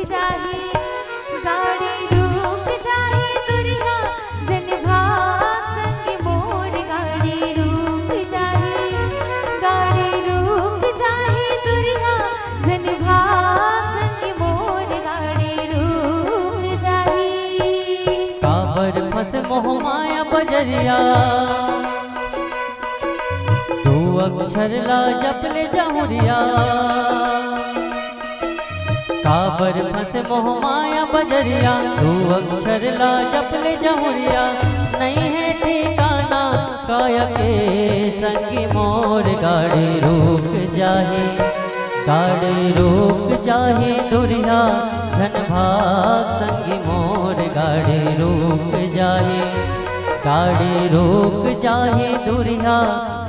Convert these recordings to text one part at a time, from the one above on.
जाही गाड़ी रुक जाही दुरिया जन भाग संग मोर गाड़ी रुक जाही दुरिया जन भाग संग मोर गाड़ी रुक जाही। काबर फस मोह माया बजरिया दो अक्षर ला जपले जहुरिया। काबर फस मोह माया बजरिया दो अक्षर ला जपले जहुरिया। नहीं है ठिकाना काया के संगी मोर गाड़ी रुक जाही दुरिया धन भाग संगी मोर गाड़ी रुक जाही दुरिया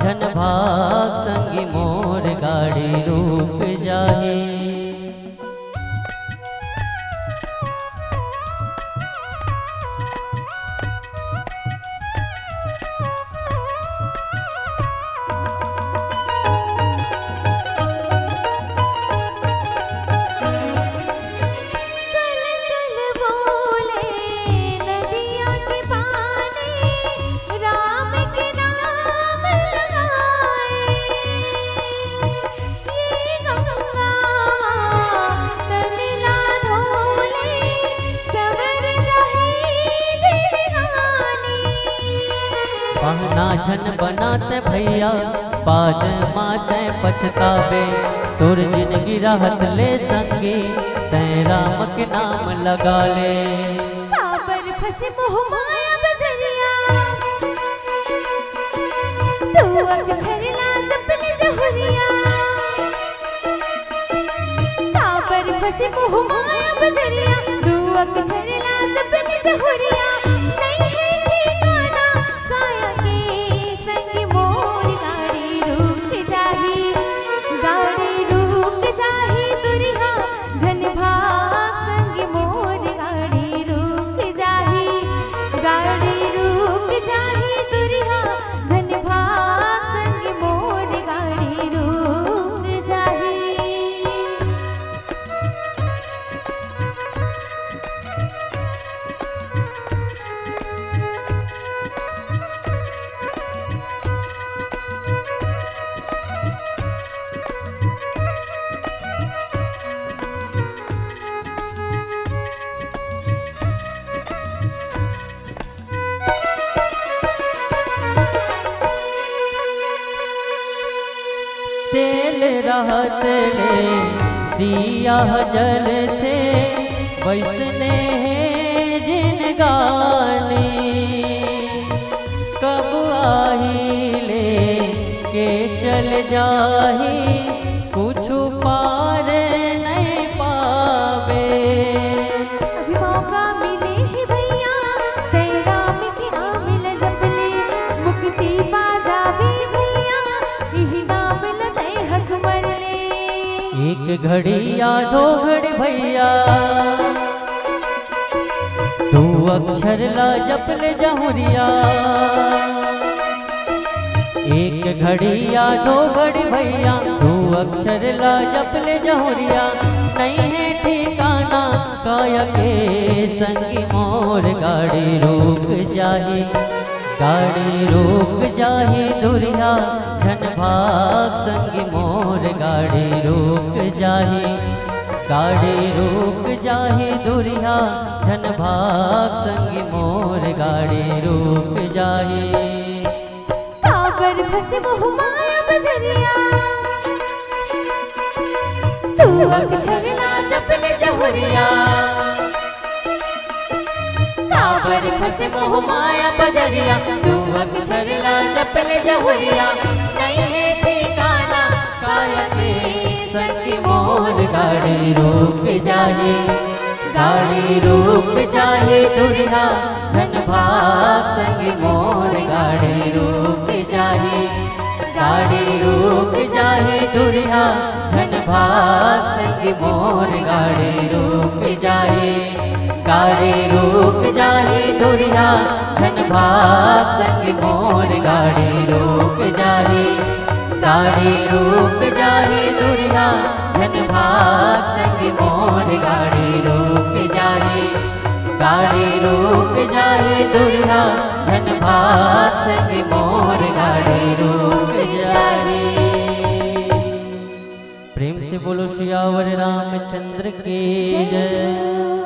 धन भाग संगी मोर गाड़ी रुक जाही। पहना झन बनाते भैया बाद माते पछतावे। तुर जिंदगी राहत ले संगी तै राम के नाम लगा ले। काबर फसे मोह माया बजरिया तू अक्षर ला जपले जहुरिया। काबर फसे मोह माया बजरिया तू अक्षर ला जपले जहुरिया। नहीं है ठिकाना काया के संग मोर गाड़ी रुक जाही दुरिया जन भाग संग मोर गाड़ी रुक जाही दुरिया जन भाग संग मोर गाड़ी रुक जाही। तेल रहत ले दिया जल थे वैसने जिन गानी। कब आही ले के चल जाही कुछ पार नहीं पावे। अभी मौका मिले ही भैया तेरा मिठी नाम ले जपले मुक्ति बाजा भी भैया यही नाम ले हंस मर ले। एक घड़ी या दो घड़ी भैया दो अक्षर ला जपले जहुरिया। एक घड़ी या दो घड़ी भैया दो अक्षर ला जपले जहुरिया। नहीं है ठिकाना काया के संगी मोर गाड़ी रुक जाही दुरिया धन भाग संगी मोर गाड़ी रुक जाही दुरिया धन भाग संगी मोर गाड़ी रुक जाही। काबर फसे मोह माया बजरिया तू अक्षर ला जपले जहुरिया। काबर फसे मोह माया बजरिया तू अक्षर ला जपले जहुरिया। नहीं है ठिकाना काया के संग मोर गाड़ी रुक जाही दुरिया धन भाग संगी मोर गाड़ी रुक जाही दुरिया धन भाग संगी मोर गाड़ी रुक जाही दुरिया धन भाग संगी मोर गाड़ी रुक जाही दुरिया धन भाग संगी मोर गाड़ी रुक सियावर रामचंद्र की जय।